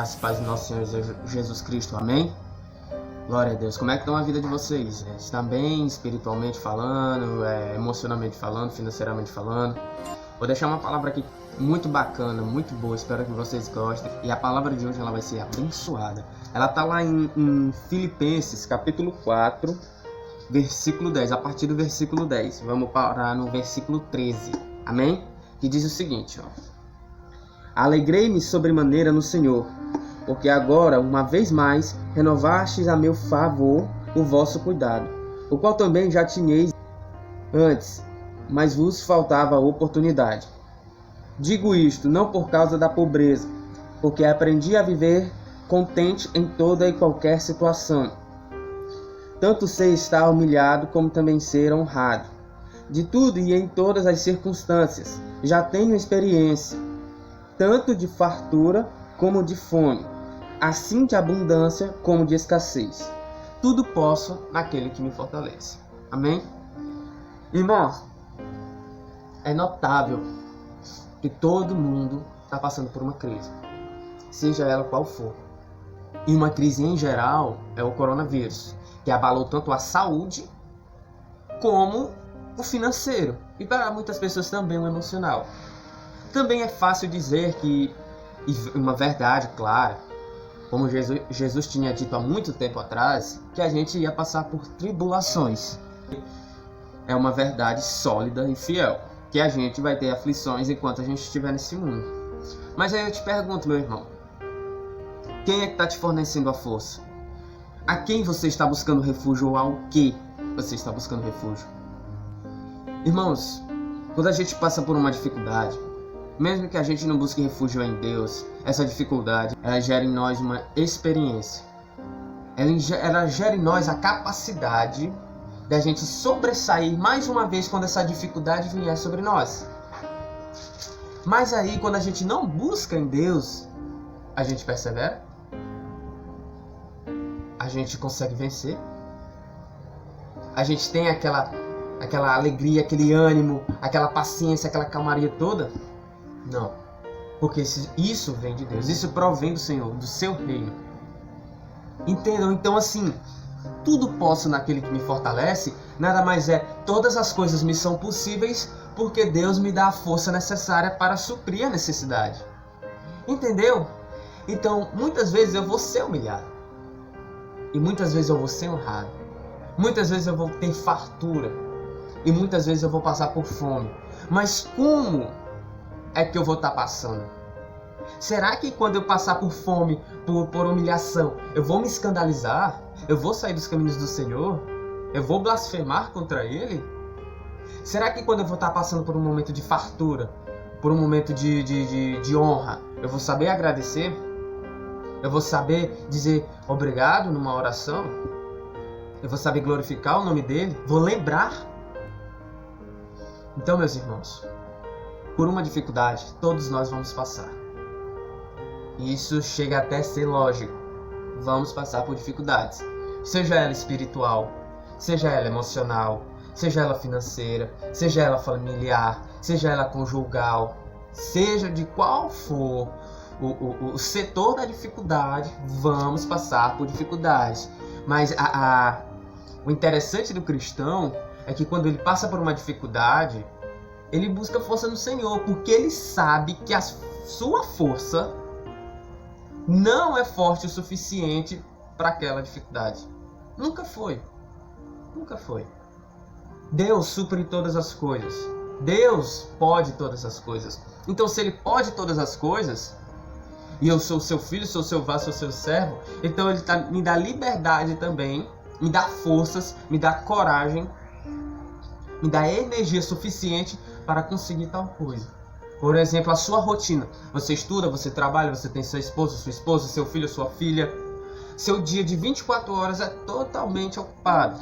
Graça e paz do nosso Senhor Jesus Cristo, amém? Glória a Deus. Como é que estão a vida de vocês? Está bem espiritualmente falando, emocionalmente falando, financeiramente falando? Vou deixar uma palavra aqui muito bacana, muito boa, espero que vocês gostem. E a palavra de hoje ela vai ser abençoada. Ela está lá em Filipenses, capítulo 4, versículo 10, a partir do versículo 10. Vamos parar no versículo 13, amém? Que diz o seguinte, ó. Alegrei-me sobremaneira no Senhor, porque agora, uma vez mais, renovastes a meu favor o vosso cuidado, o qual também já tinhais antes, mas vos faltava a oportunidade. Digo isto não por causa da pobreza, porque aprendi a viver contente em toda e qualquer situação. Tanto sei estar humilhado como também ser honrado. De tudo e em todas as circunstâncias, já tenho experiência, tanto de fartura como de fome, assim de abundância como de escassez. Tudo posso naquele que me fortalece. Amém? Irmãos, é notável que todo mundo está passando por uma crise, seja ela qual for. E uma crise em geral é o coronavírus, que abalou tanto a saúde como o financeiro. E para muitas pessoas também o emocional. Também é fácil dizer que, uma verdade clara, como Jesus tinha dito há muito tempo atrás, que a gente ia passar por tribulações. É uma verdade sólida e fiel, que a gente vai ter aflições enquanto a gente estiver nesse mundo. Mas aí eu te pergunto, meu irmão, quem é que está te fornecendo a força? A quem você está buscando refúgio ou ao que você está buscando refúgio? Irmãos, quando a gente passa por uma dificuldade, mesmo que a gente não busque refúgio em Deus, essa dificuldade, ela gera em nós uma experiência. Ela gera em nós a capacidade da gente sobressair mais uma vez quando essa dificuldade vier sobre nós. Mas aí, quando a gente não busca em Deus, a gente persevera? A gente consegue vencer? A gente tem aquela alegria, aquele ânimo, aquela paciência, aquela calmaria toda? Não, porque isso vem de Deus, isso provém do Senhor, do seu reino. Entendam? Então assim, tudo posso naquele que me fortalece, nada mais é, todas as coisas me são possíveis porque Deus me dá a força necessária para suprir a necessidade. Entendeu? Então, muitas vezes eu vou ser humilhado. E muitas vezes eu vou ser honrado. Muitas vezes eu vou ter fartura. E muitas vezes eu vou passar por fome. Mas como é que eu vou estar passando? Será que quando eu passar por fome, por humilhação, eu vou me escandalizar? Eu vou sair dos caminhos do Senhor? Eu vou blasfemar contra Ele? Será que quando eu vou estar passando por um momento de fartura, por um momento de honra, eu vou saber agradecer? Eu vou saber dizer obrigado numa oração? Eu vou saber glorificar o nome dEle? Vou lembrar? Então, meus irmãos, por uma dificuldade, todos nós vamos passar. E isso chega até a ser lógico. Vamos passar por dificuldades. Seja ela espiritual, seja ela emocional, seja ela financeira, seja ela familiar, seja ela conjugal, seja de qual for o setor da dificuldade, vamos passar por dificuldades. Mas o interessante do cristão é que quando ele passa por uma dificuldade, ele busca força no Senhor, porque ele sabe que a sua força não é forte o suficiente para aquela dificuldade. Nunca foi. Nunca foi. Deus supre todas as coisas. Deus pode todas as coisas. Então, se Ele pode todas as coisas, e eu sou seu filho, sou seu vaso, sou seu servo, então Ele me dá liberdade também, me dá forças, me dá coragem, me dá energia suficiente para conseguir tal coisa. Por exemplo, a sua rotina. Você estuda, você trabalha, você tem sua esposa, seu filho, sua filha. Seu dia de 24 horas é totalmente ocupado.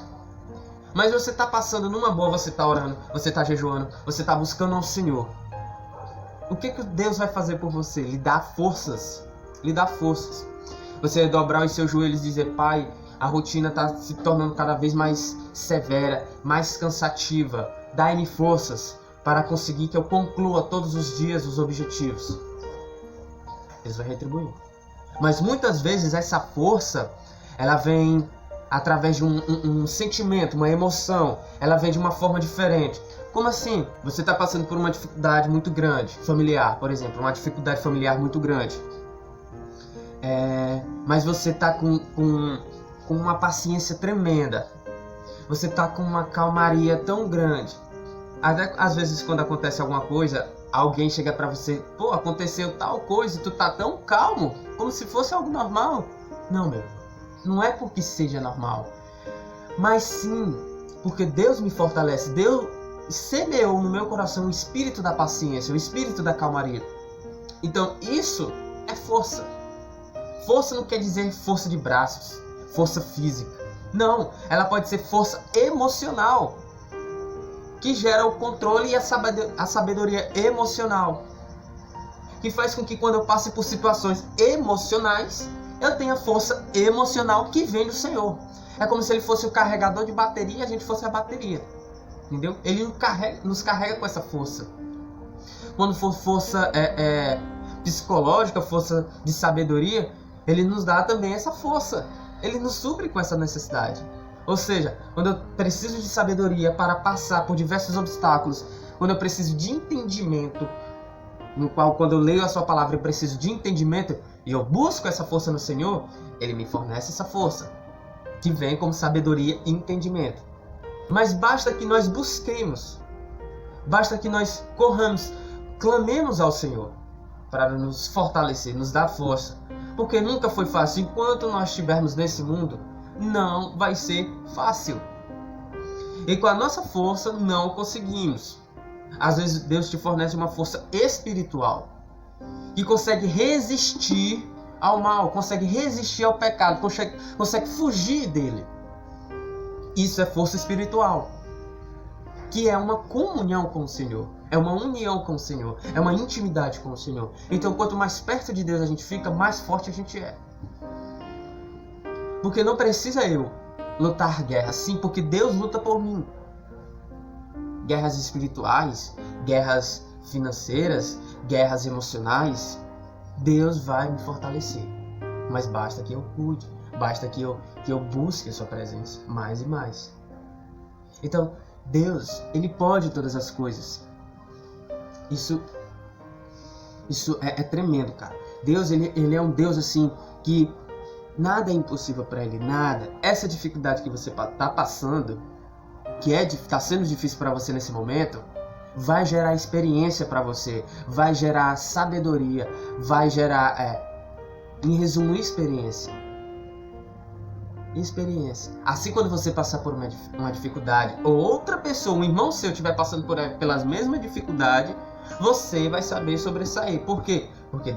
Mas você está passando numa boa, você está orando, você está jejuando, você está buscando ao Senhor. O que Deus vai fazer por você? Lhe dá forças. Lhe dá forças. Você dobrar os seus joelhos e dizer, Pai, a rotina está se tornando cada vez mais severa, mais cansativa. Dai-me forças para conseguir que eu conclua todos os dias os objetivos. Deus vai retribuir. Mas muitas vezes essa força, ela vem através de um sentimento, uma emoção. Ela vem de uma forma diferente. Como assim? Você está passando por uma dificuldade muito grande, familiar, por exemplo, uma dificuldade familiar muito grande. Mas você está com uma paciência tremenda. Você está com uma calmaria tão grande. Até às vezes quando acontece alguma coisa, alguém chega pra você, pô, aconteceu tal coisa e tu tá tão calmo, como se fosse algo normal. Não, meu, não é porque seja normal, mas sim porque Deus me fortalece. Deus semeou no meu coração o espírito da paciência, o espírito da calmaria. Então isso é força. Força não quer dizer força de braços, força física. Não, ela pode ser força emocional, que gera o controle e a sabedoria emocional, que faz com que quando eu passe por situações emocionais, eu tenha força emocional que vem do Senhor. É como se Ele fosse o carregador de bateria e a gente fosse a bateria. Entendeu? Ele nos carrega com essa força. Quando for força psicológica, força de sabedoria, Ele nos dá também essa força. Ele nos supre com essa necessidade. Ou seja, quando eu preciso de sabedoria para passar por diversos obstáculos, quando eu preciso de entendimento, no qual quando eu leio a sua palavra eu preciso de entendimento e eu busco essa força no Senhor, Ele me fornece essa força, que vem como sabedoria e entendimento. Mas basta que nós busquemos, basta que nós corramos, clamemos ao Senhor para nos fortalecer, nos dar força. Porque nunca foi fácil. Enquanto nós estivermos nesse mundo, não vai ser fácil. E com a nossa força não conseguimos. Às vezes Deus te fornece uma força espiritual que consegue resistir ao mal, consegue resistir ao pecado, consegue fugir dele. Isso é força espiritual, que é uma comunhão com o Senhor, é uma união com o Senhor, é uma intimidade com o Senhor. Então, quanto mais perto de Deus a gente fica, mais forte a gente é. Porque não precisa eu lutar guerras, sim, porque Deus luta por mim. Guerras espirituais, guerras financeiras, guerras emocionais, Deus vai me fortalecer. Mas basta que eu cuide, basta que eu busque a sua presença mais e mais. Então, Deus, Ele pode todas as coisas. Isso é tremendo, cara. Deus, ele é um Deus assim que nada é impossível para Ele, nada. Essa dificuldade que você está passando, que está sendo difícil para você nesse momento, vai gerar experiência para você, vai gerar sabedoria, vai gerar, em resumo, experiência. Assim, quando você passar por uma dificuldade, ou outra pessoa, um irmão seu estiver passando pelas mesmas dificuldades, você vai saber sobressair. Por quê? Porque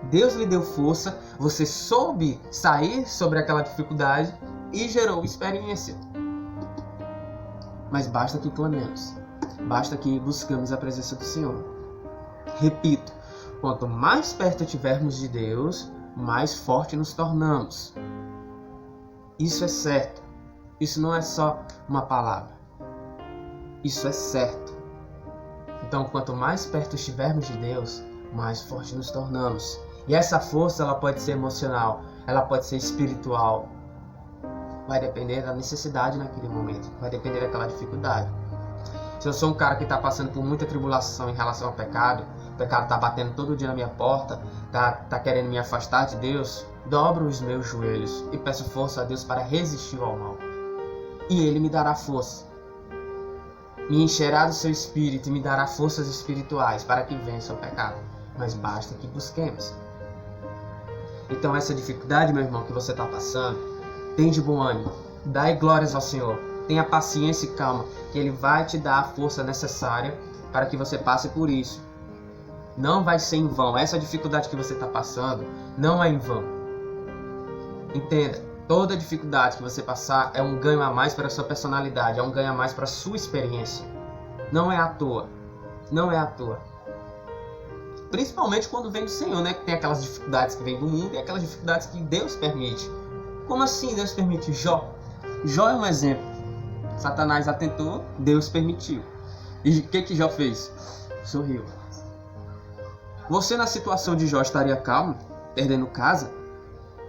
Deus lhe deu força, você soube sair sobre aquela dificuldade e gerou experiência. Mas basta que clamemos, basta que buscamos a presença do Senhor. Repito, quanto mais perto estivermos de Deus, mais forte nos tornamos. Isso é certo. Isso não é só uma palavra. Isso é certo. Então, quanto mais perto estivermos de Deus, mais forte nos tornamos. E essa força, ela pode ser emocional, ela pode ser espiritual. Vai depender da necessidade naquele momento. Vai depender daquela dificuldade. Se eu sou um cara que está passando por muita tribulação em relação ao pecado, o pecado está batendo todo dia na minha porta, tá querendo me afastar de Deus, dobro os meus joelhos e peço força a Deus para resistir ao mal. E Ele me dará força. Me encherá do seu espírito e me dará forças espirituais para que vença o pecado. Mas basta que busquemos. Então essa dificuldade, meu irmão, que você está passando, tem de bom ânimo. Dai glórias ao Senhor. Tenha paciência e calma, que Ele vai te dar a força necessária para que você passe por isso. Não vai ser em vão. Essa dificuldade que você está passando não é em vão. Entenda, toda dificuldade que você passar é um ganho a mais para a sua personalidade, é um ganho a mais para a sua experiência. Não é à toa. Não é à toa. Principalmente quando vem do Senhor, né? Que tem aquelas dificuldades que vêm do mundo e aquelas dificuldades que Deus permite. Como assim Deus permite? Jó é um exemplo. Satanás atentou, Deus permitiu. E o que Jó fez? Sorriu. Você na situação de Jó estaria calmo, perdendo casa?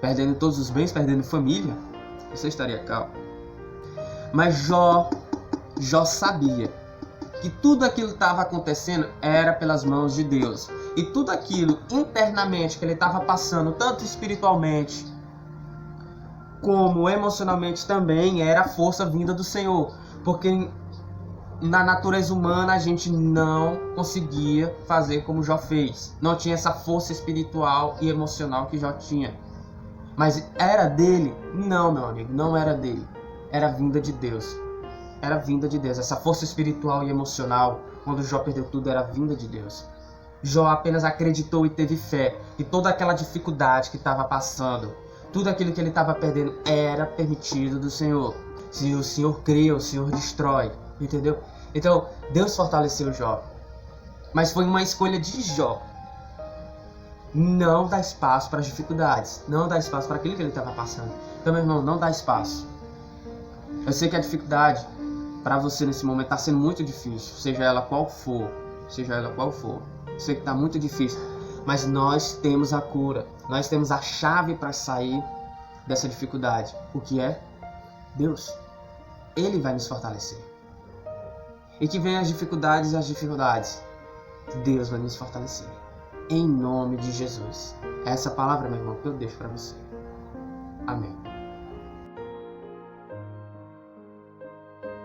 perdendo todos os bens, perdendo família, você estaria calmo. Mas Jó sabia que tudo aquilo que estava acontecendo era pelas mãos de Deus. E tudo aquilo internamente que ele estava passando, tanto espiritualmente como emocionalmente também, era a força vinda do Senhor. Porque na natureza humana a gente não conseguia fazer como Jó fez. Não tinha essa força espiritual e emocional que Jó tinha. Mas era dele? Não, meu amigo, não era dele. Era vinda de Deus. Era vinda de Deus. Essa força espiritual e emocional, quando Jó perdeu tudo, era vinda de Deus. Jó apenas acreditou e teve fé. E toda aquela dificuldade que estava passando, tudo aquilo que ele estava perdendo, era permitido do Senhor. Se o Senhor cria, o Senhor destrói. Entendeu? Então, Deus fortaleceu Jó. Mas foi uma escolha de Jó. Não dá espaço para as dificuldades. Não dá espaço para aquilo que ele estava passando. Então, meu irmão, não dá espaço. Eu sei que a dificuldade para você nesse momento está sendo muito difícil. Seja ela qual for. Seja ela qual for. Eu sei que está muito difícil. Mas nós temos a cura. Nós temos a chave para sair dessa dificuldade. O que é? Deus. Ele vai nos fortalecer. E que venham as dificuldades e as dificuldades. Deus vai nos fortalecer. Em nome de Jesus. Essa palavra, meu irmão, que eu deixo para você. Amém.